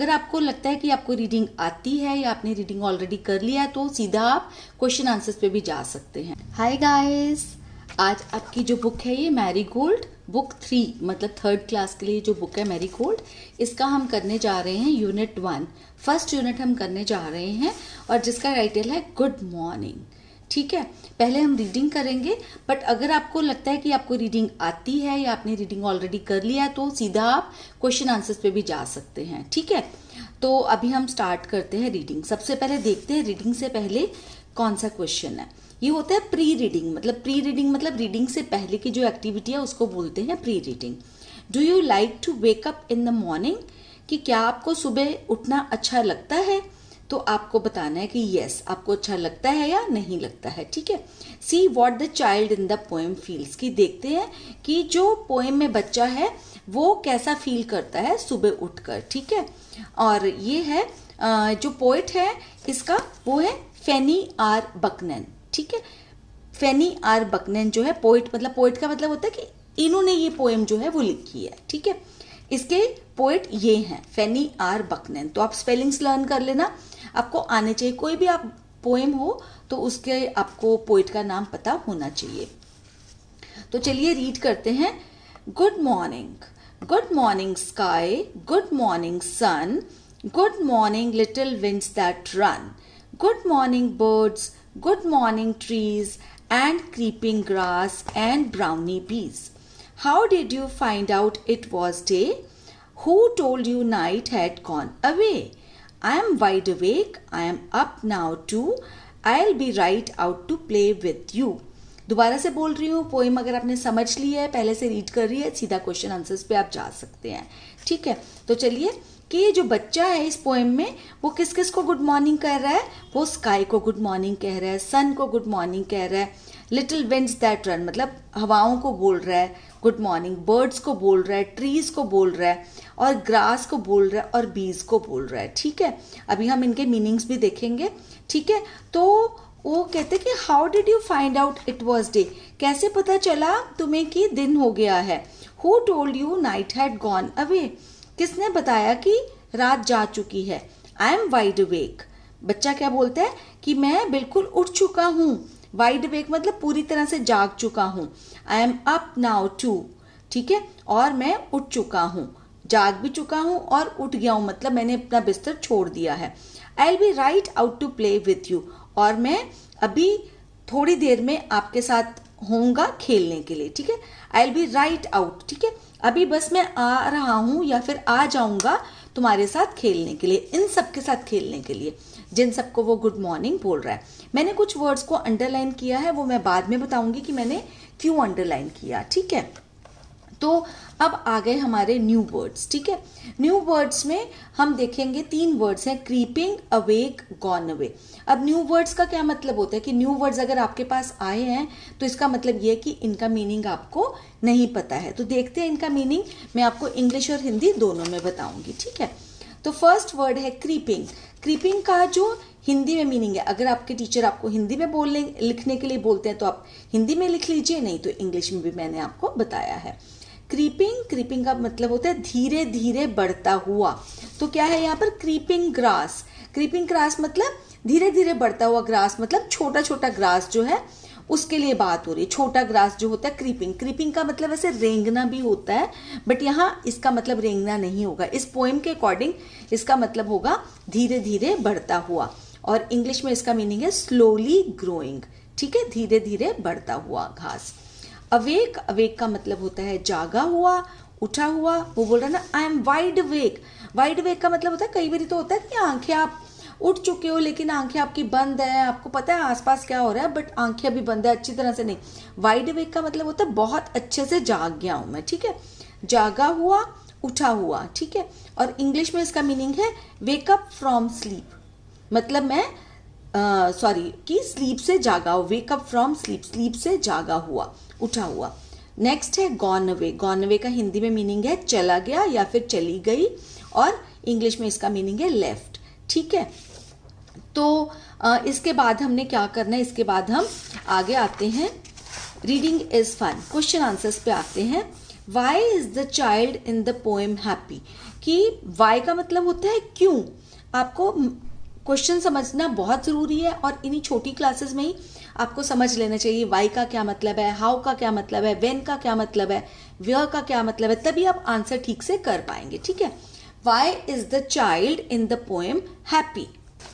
अगर आपको लगता है कि आपको रीडिंग आती है या आपने रीडिंग ऑलरेडी कर लिया है तो सीधा आप क्वेश्चन आंसर्स पे भी जा सकते हैं। हाय गाइस, आज आपकी जो बुक है ये मैरीगोल्ड बुक 3 मतलब 3rd क्लास के लिए जो बुक है मैरीगोल्ड, इसका हम करने जा रहे हैं यूनिट 1 फर्स्ट यूनिट हम करने जा रहे हैं और जिसका टाइटल है गुड मॉर्निंग। ठीक है, पहले हम रीडिंग करेंगे, बट अगर आपको लगता है कि आपको रीडिंग आती है या आपने रीडिंग ऑलरेडी कर लिया है तो सीधा आप क्वेश्चन आंसर्स पे भी जा सकते हैं। ठीक है, तो अभी हम स्टार्ट करते हैं रीडिंग। सबसे पहले देखते हैं रीडिंग से पहले कौन सा क्वेश्चन है। ये होता है प्री रीडिंग, मतलब रीडिंग से पहले की जो एक्टिविटी है उसको बोलते हैं pre reading. Do you like to wake up in the morning, कि क्या आपको सुबह उठना अच्छा लगता है? तो आपको बताना है कि यस आपको अच्छा लगता है या नहीं लगता है। ठीक है, see what the child in the poem feels, कि देखते हैं कि जो पोएम में बच्चा है वो कैसा फील करता है सुबह उठकर। ठीक है, और ये है जो पोएट है इसका वो है फैनी आर बकनैन। ठीक है, फैनी आर बकनैन जो है पोएट का मतलब होता है कि इन्होंने ये पोएम जो है वो लिखी है। ठीक है, इसके पोएट ये हैं फैनी आर बकनैन। तो आप स्पेलिंग्स लर्न कर लेना, आपको आने चाहिए। कोई भी आप पोएम हो तो उसके आपको पोएट का नाम पता होना चाहिए। तो चलिए रीड करते हैं। Good morning sky, good morning sun, good morning little winds that run, good morning birds, good morning trees and creeping grass and brownie bees. How did you find out it was day? Who told you night had gone away? I am wide awake, I am up now too, I'll be right out to play with you. दोबारा से बोल रही हूँ, poem अगर आपने समझ ली है, पहले से रीड कर रही है, सीधा क्वेश्चन आंसर्स पे आप जा सकते हैं। ठीक है, तो चलिए कि जो बच्चा है इस पोएम में वो किस किस को गुड मॉर्निंग कह रहा है। वो स्काई को गुड मॉर्निंग कह रहा है, सन को गुड मॉर्निंग कह रहा है, लिटिल विंड्स दैट रन मतलब हवाओं को बोल रहा है गुड मॉर्निंग, बर्ड्स को बोल रहा है, ट्रीज को बोल रहा है और ग्रास को बोल रहा है और बीज को बोल रहा है। ठीक है, अभी हम इनके मीनिंग्स भी देखेंगे। ठीक है, तो वो कहते कि how did you find out it was day, कैसे पता चला तुम्हें कि दिन हो गया है। Who told you night had gone away, किसने बताया कि रात जा चुकी है। आई एम वाइड अवेक, बच्चा क्या बोलता है कि मैं बिल्कुल उठ चुका हूँ। वाइड अवेक मतलब पूरी तरह से जाग चुका हूँ। I am up now too, ठीक है, और मैं उठ चुका हूँ, जाग भी चुका हूँ और उठ गया हूँ मतलब मैंने अपना बिस्तर छोड़ दिया है। I will be right out to play with you, और मैं अभी थोड़ी देर में आपके साथ होऊंगा खेलने के लिए। ठीक है, I will be right out, ठीक है, अभी बस मैं आ रहा हूं या फिर आ जाऊंगा तुम्हारे साथ खेलने के लिए, इन सब के साथ खेलने के लिए, जिन सबको वो गुड मॉर्निंग बोल रहा है। मैंने कुछ वर्ड्स को अंडरलाइन किया है, वो मैं बाद में बताऊंगी कि मैंने क्यों अंडरलाइन किया। ठीक है, तो अब आ गए हमारे न्यू वर्ड्स। ठीक है, न्यू वर्ड्स में हम देखेंगे 3 वर्ड्स हैं, क्रीपिंग, अवेक, गॉन अवे। अब न्यू वर्ड्स का क्या मतलब होता है कि न्यू वर्ड्स अगर आपके पास आए हैं तो इसका मतलब ये है कि इनका मीनिंग आपको नहीं पता है। तो देखते हैं इनका मीनिंग, मैं आपको इंग्लिश और हिंदी दोनों में बताऊंगी। ठीक है, तो फर्स्ट वर्ड है क्रीपिंग। क्रीपिंग का जो हिंदी में मीनिंग है, अगर आपके टीचर आपको हिंदी में बोलने लिखने के लिए बोलते हैं तो आप हिंदी में लिख लीजिए, नहीं तो इंग्लिश में भी मैंने आपको बताया है। क्रीपिंग का मतलब होता है धीरे धीरे बढ़ता हुआ। तो क्या है यहाँ पर, क्रीपिंग ग्रास। क्रीपिंग ग्रास मतलब धीरे धीरे बढ़ता हुआ ग्रास, मतलब छोटा छोटा ग्रास जो है उसके लिए बात हो रही है। छोटा ग्रास जो होता है क्रीपिंग का मतलब ऐसे रेंगना भी होता है, बट यहाँ इसका मतलब रेंगना नहीं होगा। इस पोएम के अकॉर्डिंग इसका मतलब होगा धीरे धीरे बढ़ता हुआ, और इंग्लिश में इसका मीनिंग है स्लोली ग्रोइंग। ठीक है, धीरे धीरे बढ़ता हुआ घास। अवेक का मतलब होता है जागा हुआ, उठा हुआ। वो बोल रहा है ना, I am wide awake. Wide awake का मतलब होता है, कई बार तो होता है कि आंखें आप उठ चुके हो लेकिन आंखें आपकी बंद है, आपको पता है आसपास क्या हो रहा है बट आंखें अभी बंद है, अच्छी तरह से नहीं। वाइड अवेक का मतलब होता है बहुत अच्छे से जाग गया हूं मैं। ठीक है, जागा हुआ, उठा हुआ। ठीक है, और इंग्लिश में इसका मीनिंग है वेक अप फ्रॉम स्लीप, मतलब मैं कि स्लीप से जागा हो। Wake up from sleep, sleep से जागा हुआ, उठा हुआ। नेक्स्ट है गॉन अवे। गॉन अवे का हिंदी में मीनिंग है चला गया या फिर चली गई, और इंग्लिश में इसका मीनिंग है लेफ्ट। ठीक है, तो इसके बाद हमने क्या करना है, इसके बाद हम आगे आते हैं reading is fun, question answers पे आते हैं। Why is the child in the poem happy, कि वाई का मतलब होता है क्यों। आपको क्वेश्चन समझना बहुत जरूरी है और इन्हीं छोटी क्लासेस में ही आपको समझ लेना चाहिए वाई का क्या मतलब है, हाउ का क्या मतलब है, व्हेन का क्या मतलब है, वेयर का क्या मतलब है, तभी आप आंसर ठीक से कर पाएंगे। ठीक है, why is the child in the poem happy.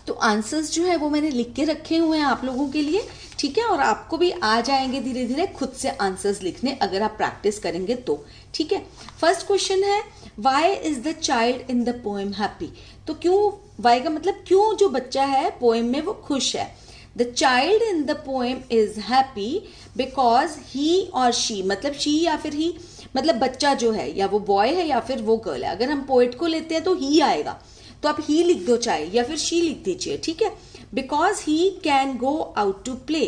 तो आंसर्स जो है वो मैंने लिख के रखे हुए हैं आप लोगों के लिए। ठीक है, और आपको भी आ जाएंगे धीरे धीरे खुद से आंसर्स लिखने अगर आप प्रैक्टिस करेंगे तो। ठीक है, फर्स्ट क्वेश्चन है why is the child in the poem happy. तो क्यों, वाई का मतलब क्यों जो बच्चा है पोएम में वो खुश है। The child in the poem is happy because he और शी, मतलब शी या फिर ही, मतलब बच्चा जो है या वो बॉय है या फिर वो गर्ल है। अगर हम पोएट को लेते हैं तो ही आएगा, तो आप ही लिख दो चाहे या फिर शी लिख दीजिए। ठीक है, because he can go out to play,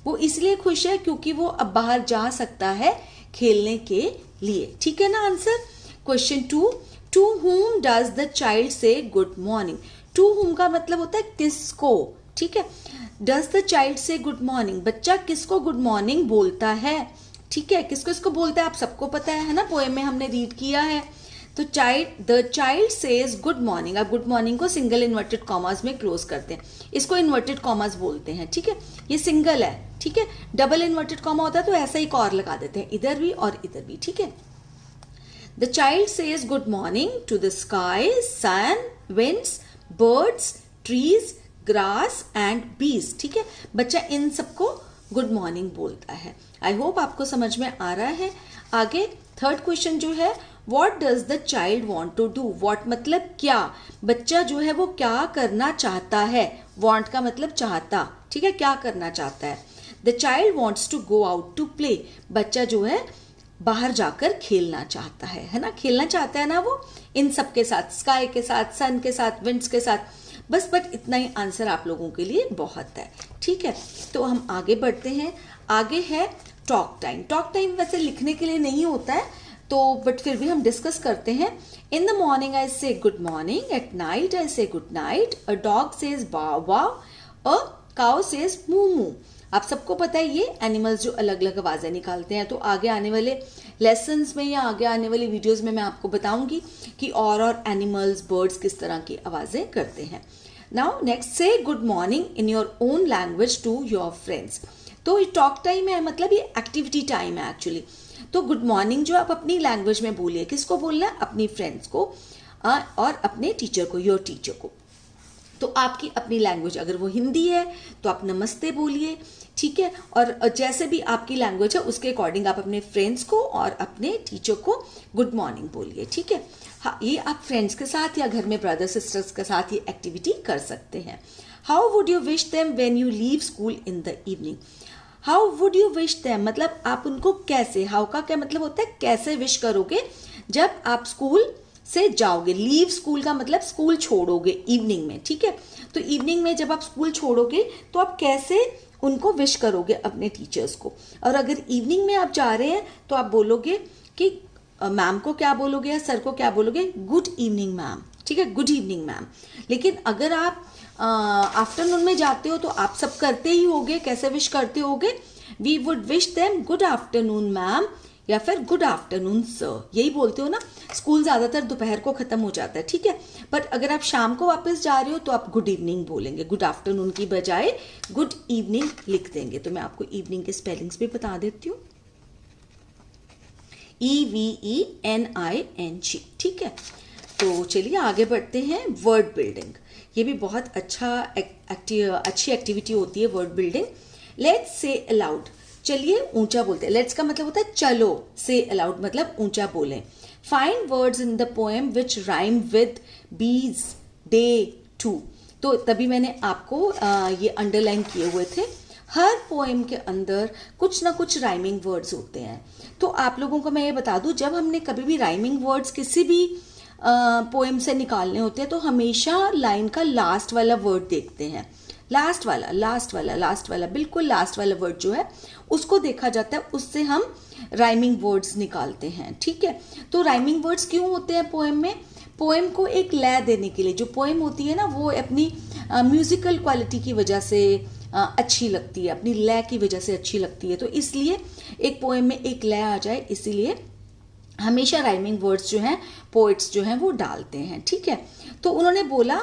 वो इसलिए खुश है क्योंकि वो अब बाहर जा सकता है खेलने के लिए। ठीक है ना answer. Question 2, to whom does the child say good morning. To whom का मतलब होता है किसको। ठीक है, does the child say good morning, बच्चा किसको गुड मॉर्निंग बोलता है। ठीक है, किसको इसको बोलता है आप सबको पता है ना, पोएम में हमने रीड किया है। तो the child says good morning, आप गुड मॉर्निंग को सिंगल इन्वर्टेड कॉमास में क्लोज करते हैं, इसको इन्वर्टेड कॉमास बोलते हैं। ठीक है, ये सिंगल है। ठीक है, डबल इन्वर्टेड कॉमा होता है तो ऐसा ही एक और लगा देते हैं, इधर भी और इधर भी। ठीक है, the child says good morning to the sky, sun, winds, birds, trees, grass and bees. ठीक है, बच्चा इन सबको गुड मॉर्निंग बोलता है। आई होप आपको समझ में आ रहा है। आगे थर्ड क्वेश्चन जो है, what does the child want to do. What मतलब क्या, बच्चा जो है वो क्या करना चाहता है। वॉन्ट का मतलब चाहता। ठीक है, क्या करना चाहता है। The child wants to go out to play, बच्चा जो है बाहर जाकर खेलना चाहता है ना, खेलना चाहता है ना वो इन सब के साथ, स्काई के साथ, सन के साथ, विंड्स के साथ। बस बट इतना ही आंसर आप लोगों के लिए बहुत है। ठीक है, तो हम आगे बढ़ते हैं। आगे है टॉक टाइम। टॉक टाइम वैसे लिखने के लिए नहीं होता है तो बट फिर भी हम डिस्कस करते हैं। इन the morning I say good morning, at night I say good night, a dog says wow wow, a cow says moo moo. आप सबको पता है ये एनिमल्स जो अलग अलग आवाजें निकालते हैं। तो आगे आने वाले लेसन्स में या आगे आने वाली वीडियोस में मैं आपको बताऊंगी कि और एनिमल्स, बर्ड्स किस तरह की आवाजें करते हैं। Now next, say good morning in your own language to your friends. तो ये टॉक टाइम है, मतलब ये एक्टिविटी टाइम है एक्चुअली। तो गुड मॉर्निंग जो आप अपनी लैंग्वेज में बोलिए, किसको बोलना है, अपनी फ्रेंड्स को और अपने टीचर को, योर टीचर को। तो आपकी अपनी लैंग्वेज अगर वो हिंदी है तो आप नमस्ते बोलिए। ठीक है, और जैसे भी आपकी लैंग्वेज है उसके अकॉर्डिंग आप अपने फ्रेंड्स को और अपने टीचर को गुड मॉर्निंग बोलिए। ठीक है, हाँ, ये आप फ्रेंड्स के साथ या घर में ब्रदर सिस्टर्स के साथ ये एक्टिविटी कर सकते हैं। How would you wish them when you leave school in the evening. How would you wish them मतलब आप उनको कैसे, हाउ का क्या मतलब होता है कैसे विश करोगे जब आप स्कूल से जाओगे। लीव स्कूल का मतलब स्कूल छोड़ोगे इवनिंग में। ठीक है, तो इवनिंग में जब आप स्कूल छोड़ोगे तो आप कैसे उनको विश करोगे अपने टीचर्स को। और अगर इवनिंग में आप जा रहे हैं तो आप बोलोगे कि मैम को क्या बोलोगे या सर को क्या बोलोगे, गुड इवनिंग मैम। ठीक है, गुड इवनिंग मैम। लेकिन अगर आप आफ्टरनून में जाते हो तो आप सब करते ही होगे, कैसे विश करते होगे, we would wish them good afternoon ma'am या फिर गुड आफ्टरनून सर, यही बोलते हो ना। स्कूल ज्यादातर दोपहर को खत्म हो जाता है। ठीक है, बट अगर आप शाम को वापस जा रहे हो तो आप गुड इवनिंग बोलेंगे, गुड आफ्टरनून की बजाय गुड इवनिंग लिख देंगे। तो मैं आपको इवनिंग के स्पेलिंग्स भी बता देती हूँ, EVENING। ठीक है, तो चलिए आगे बढ़ते हैं। वर्ड बिल्डिंग, ये भी बहुत अच्छी एक्टिविटी होती है word building. Let's say allowed, चलिए ऊंचा बोलते हैं। लेट्स का मतलब होता है चलो, से अलाउड मतलब ऊंचा बोलें। Find words in the poem which rhyme with बीज, डे, टू। तो तभी मैंने आपको ये अंडरलाइन किए हुए थे। हर पोएम के अंदर कुछ ना कुछ राइमिंग वर्ड्स होते हैं। तो आप लोगों को मैं ये बता दूं, जब हमने कभी भी राइमिंग वर्ड्स किसी भी पोएम से निकालने होते हैं तो हमेशा लाइन का लास्ट वाला वर्ड देखते हैं। लास्ट वाला बिल्कुल लास्ट वाला वर्ड जो है उसको देखा जाता है, उससे हम राइमिंग वर्ड्स निकालते हैं। ठीक है, तो राइमिंग वर्ड्स क्यों होते हैं पोएम में, पोएम को एक लय देने के लिए। जो पोएम होती है ना वो अपनी म्यूजिकल क्वालिटी की वजह से अच्छी लगती है, अपनी लय की वजह से अच्छी लगती है। तो इसलिए एक पोएम में एक लय आ जाए, इसीलिए हमेशा राइमिंग वर्ड्स जो हैं पोइट्स जो हैं वो डालते हैं, ठीक है। तो उन्होंने बोला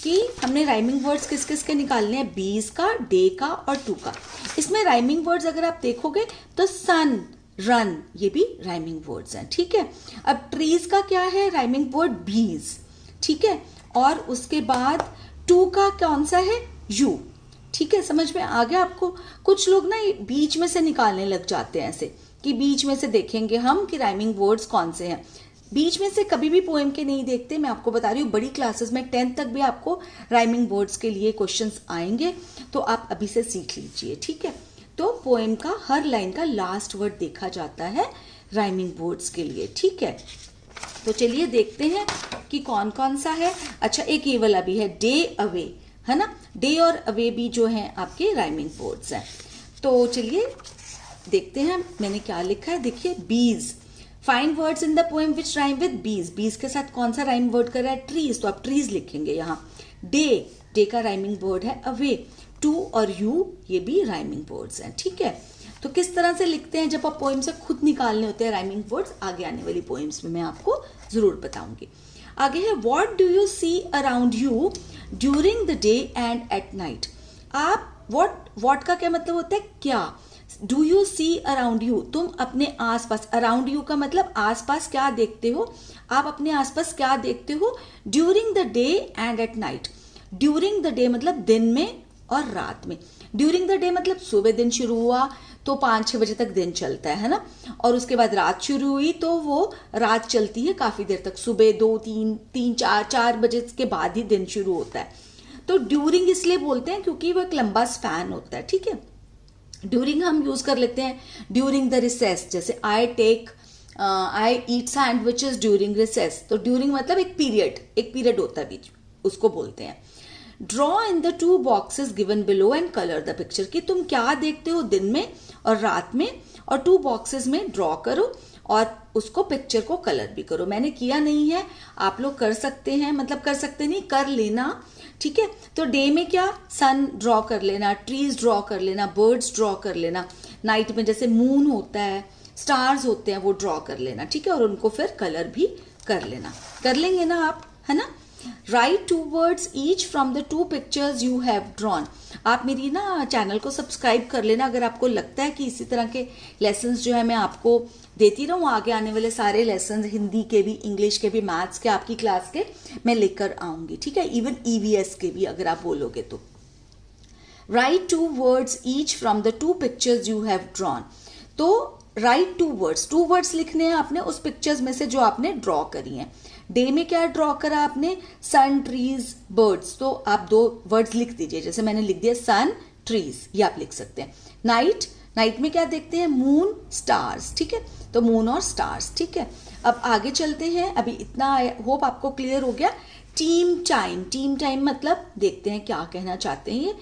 कि हमने राइमिंग वर्ड्स किस किस के निकालने हैं, बीज का, डे का और टू का। इसमें राइमिंग वर्ड्स अगर आप देखोगे तो सन, रन, ये भी राइमिंग वर्ड्स हैं, ठीक है। अब ट्रीज का क्या है, राइमिंग वर्ड बीज, ठीक है। और उसके बाद टू का कौन सा है, यू, ठीक है। समझ में आ गया आपको। कुछ लोग ना बीच में से निकालने लग जाते हैं ऐसे कि बीच में से देखेंगे हम कि राइमिंग वर्ड्स कौन से हैं। बीच में से कभी भी पोएम के नहीं देखते, मैं आपको बता रही हूँ। बड़ी क्लासेस में 10th तक भी आपको राइमिंग वर्ड्स के लिए क्वेश्चंस आएंगे, तो आप अभी से सीख लीजिए, ठीक है। तो पोएम का हर लाइन का लास्ट वर्ड देखा जाता है राइमिंग वर्ड्स के लिए, ठीक है। तो चलिए देखते हैं कि कौन कौन सा है। अच्छा, एक ये वाला भी है, डे अवे, है ना। डे और अवे भी जो है आपके राइमिंग वर्ड्स हैं। तो चलिए देखते हैं मैंने क्या लिखा है। देखिए, बीज, find words in the poem which rhyme with बीज। बीज के साथ कौन सा राइम वर्ड कर रहा है, ट्रीज, तो आप ट्रीज लिखेंगे यहाँ। डे, डे का राइमिंग वर्ड है अवे। टू और यू, ये भी राइमिंग वर्ड्स हैं, ठीक है। तो किस तरह से लिखते हैं जब आप पोएम से खुद निकालने होते हैं राइमिंग वर्ड्स, आगे आने वाली पोएम्स में मैं आपको जरूर बताऊंगी। आगे है, what do you see around you during the day and at night. आप व्हाट का क्या मतलब होता है, क्या। Do you see around you, तुम अपने आसपास, अराउंड यू का मतलब आसपास क्या देखते हो, आप अपने आसपास क्या देखते हो। During the day and at night, during the day मतलब दिन में और रात में। ड्यूरिंग द डे मतलब सुबह दिन शुरू हुआ तो 5-6 बजे तक दिन चलता है ना, और उसके बाद रात शुरू हुई तो वो रात चलती है काफी देर तक, सुबह 2-3-4 बजे के बाद ही दिन शुरू होता है। तो ड्यूरिंग इसलिए बोलते हैं क्योंकि वो एक लंबा स्पैन होता है, ठीक है। ड्यूरिंग हम यूज कर लेते हैं ड्यूरिंग द रिसेस, जैसे आई ईट सैंडविचेस ड्यूरिंग रिसेस। तो ड्यूरिंग मतलब एक पीरियड होता है बीच, उसको बोलते हैं। Draw in the 2 boxes given below and colour the picture, कि तुम क्या देखते हो दिन में और रात में, और 2 बॉक्सेस में ड्रॉ करो और उसको पिक्चर को कलर भी करो। मैंने किया नहीं है, आप लोग कर सकते हैं, मतलब कर सकते नहीं, कर लेना, ठीक है। तो डे में क्या, सन ड्रॉ कर लेना, ट्रीज ड्रॉ कर लेना, बर्ड्स ड्रॉ कर लेना। नाइट में जैसे मून होता है, स्टार्स होते हैं, वो ड्रॉ कर लेना, ठीक है। और उनको फिर कलर भी कर लेना, कर लेंगे ना आप, है ना। Right 2 words each from the 2 pictures you have drawn. आप मेरी ना चैनल को सब्सक्राइब कर लेना अगर आपको लगता है कि इसी तरह के लेसन्स जो है मैं आपको देती रहूं। आगे आने वाले सारे लेसन्स, हिंदी के भी, इंग्लिश के भी, मैथ्स के, आपकी क्लास के, मैं लेकर आऊंगी, ठीक है। इवन EVS के भी अगर आप बोलोगे तो। Right 2 words each from the 2 pictures you have drawn. तो राइट 2 words लिखने हैं आपने उस पिक्चर्स में से जो आपने ड्रॉ करी हैं। डे में क्या ड्रॉ करा आपने, सन, ट्रीज, बर्ड्स, तो आप 2 वर्ड्स लिख दीजिए, जैसे मैंने लिख दिया सन, ट्रीज, ये आप लिख सकते हैं। नाइट में क्या देखते हैं, मून, स्टार्स, ठीक है। तो मून और स्टार्स, ठीक है। अब आगे चलते हैं, अभी इतना होप आपको क्लियर हो गया। टीम टाइम मतलब देखते हैं क्या कहना चाहते हैं ये।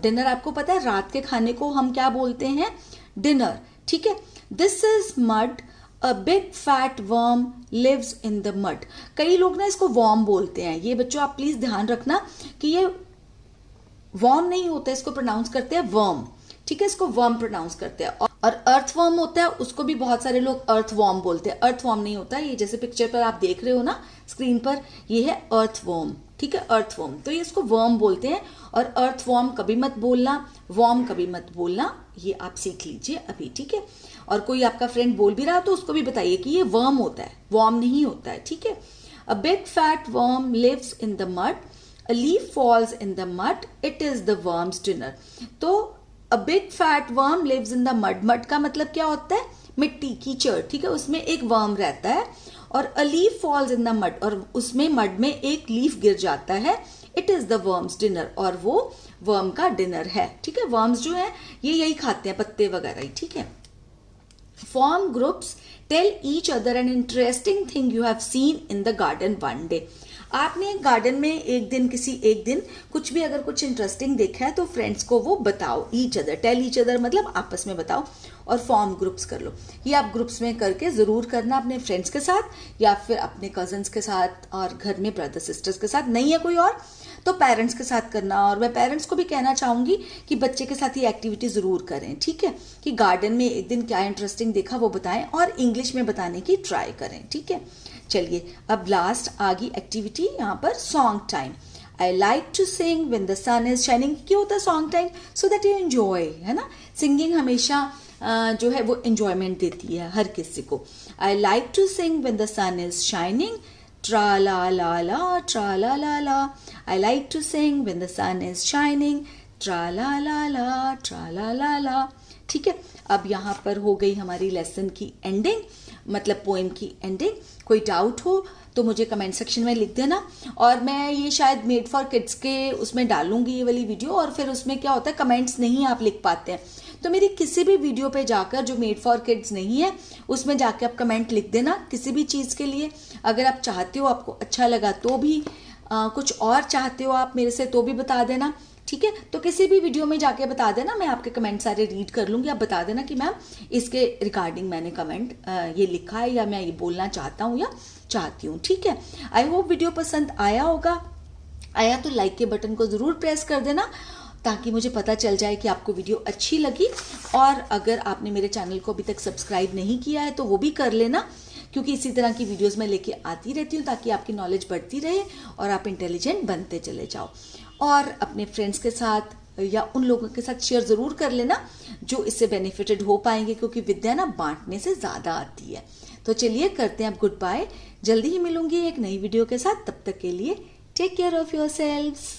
डिनर आपको पता है रात के खाने को हम क्या बोलते हैं, डिनर, ठीक है। This is mud, a big fat worm lives in the mud. कई लोग ना इसको वॉर्म बोलते हैं, ये बच्चों आप प्लीज ध्यान रखना कि ये वॉर्म नहीं होता, इसको प्रोनाउंस करते हैं वर्म, ठीक है। इसको वर्म प्रोनाउंस करते हैं। और अर्थ वर्म होता है, उसको भी बहुत सारे लोग अर्थ वर्म बोलते हैं। अर्थ वर्म नहीं होता, ये जैसे पिक्चर पर आप देख रहे हो ना स्क्रीन पर, ये है अर्थ वर्म, ठीक है, अर्थ वर्म। तो ये इसको वर्म बोलते हैं। और अर्थ वर्म कभी मत बोलना, वर्म कभी मत बोलना, ये आप सीख लीजिए अभी, ठीक है। और कोई आपका फ्रेंड बोल भी रहा तो उसको भी बताइए कि ये वर्म होता है, वर्म नहीं होता है, ठीक है। A big fat worm lives in the mud, a leaf falls in the mud, it is the worm's dinner. तो a big fat worm lives in the mud, mud का मतलब क्या होता है, मिट्टी, कीचड़, ठीक है, उसमें एक वर्म रहता है। और अ leaf falls in the mud, और उसमें मड में एक लीफ गिर जाता है, it is the worm's dinner, और वो वर्म का डिनर है, ठीक है। वर्म्स जो है ये यही खाते हैं, पत्ते वगैरह, ठीक है। Form groups, tell each other an interesting thing you have seen in the garden one day. आपने गार्डन में एक दिन कुछ भी अगर कुछ इंटरेस्टिंग देखा है तो फ्रेंड्स को वो बताओ। Each other, tell each other मतलब आपस में बताओ, और फॉर्म ग्रुप्स कर लो। ये आप ग्रुप्स में करके जरूर करना अपने फ्रेंड्स के साथ या फिर अपने कजन्स के साथ, और घर में ब्रदर सिस्टर्स के साथ। नहीं है कोई और तो पेरेंट्स के साथ करना। और मैं पेरेंट्स को भी कहना चाहूंगी कि बच्चे के साथ ये एक्टिविटी जरूर करें, ठीक है, कि गार्डन में एक दिन क्या इंटरेस्टिंग देखा वो बताएं और इंग्लिश में बताने की ट्राई करें, ठीक है। चलिए अब लास्ट आ गई एक्टिविटी यहाँ पर, song time. I like to sing when the sun is shining. क्यों होता है song time? So that you enjoy, है ना। सिंगिंग हमेशा जो है वो एंजॉयमेंट देती है हर किसी को। I like to sing when the sun is shining, tra la la la, tra la la la. I like to sing when the sun is shining, tra la la la, tra la la la. ठीक है, अब यहाँ पर हो गई हमारी lesson की ending, मतलब पोएम की एंडिंग। कोई डाउट हो तो मुझे कमेंट सेक्शन में लिख देना, और मैं ये शायद मेड फॉर किड्स के उसमें डालूंगी ये वाली वीडियो। और फिर उसमें क्या होता है, कमेंट्स नहीं आप लिख पाते हैं, तो मेरी किसी भी वीडियो पे जाकर जो मेड फॉर किड्स नहीं है उसमें जाके आप कमेंट लिख देना किसी भी चीज़ के लिए। अगर आप चाहते हो, आपको अच्छा लगा तो भी, कुछ और चाहते हो आप मेरे से तो भी बता देना, ठीक है। तो किसी भी वीडियो में जाके बता देना, मैं आपके कमेंट सारे रीड कर लूंगी। आप बता देना कि मैम इसके रिगार्डिंग मैंने कमेंट ये लिखा है, या मैं ये बोलना चाहता हूँ या चाहती हूँ, ठीक है। आई होप वीडियो पसंद आया होगा। आया तो लाइक के बटन को जरूर प्रेस कर देना, ताकि मुझे पता चल जाए कि आपको वीडियो अच्छी लगी। और अगर आपने मेरे चैनल को अभी तक सब्सक्राइब नहीं किया है तो वो भी कर लेना, क्योंकि इसी तरह की वीडियोस मैं लेके आती रहती हूँ, ताकि आपकी नॉलेज बढ़ती रहे और आप इंटेलिजेंट बनते चले जाओ। और अपने फ्रेंड्स के साथ या उन लोगों के साथ शेयर जरूर कर लेना जो इससे बेनिफिटेड हो पाएंगे, क्योंकि विद्या ना बांटने से ज्यादा आती है। तो चलिए करते हैं अब गुड बाय, जल्दी ही मिलूंगी एक नई वीडियो के साथ। तब तक के लिए टेक केयर ऑफ योरसेल्व्स।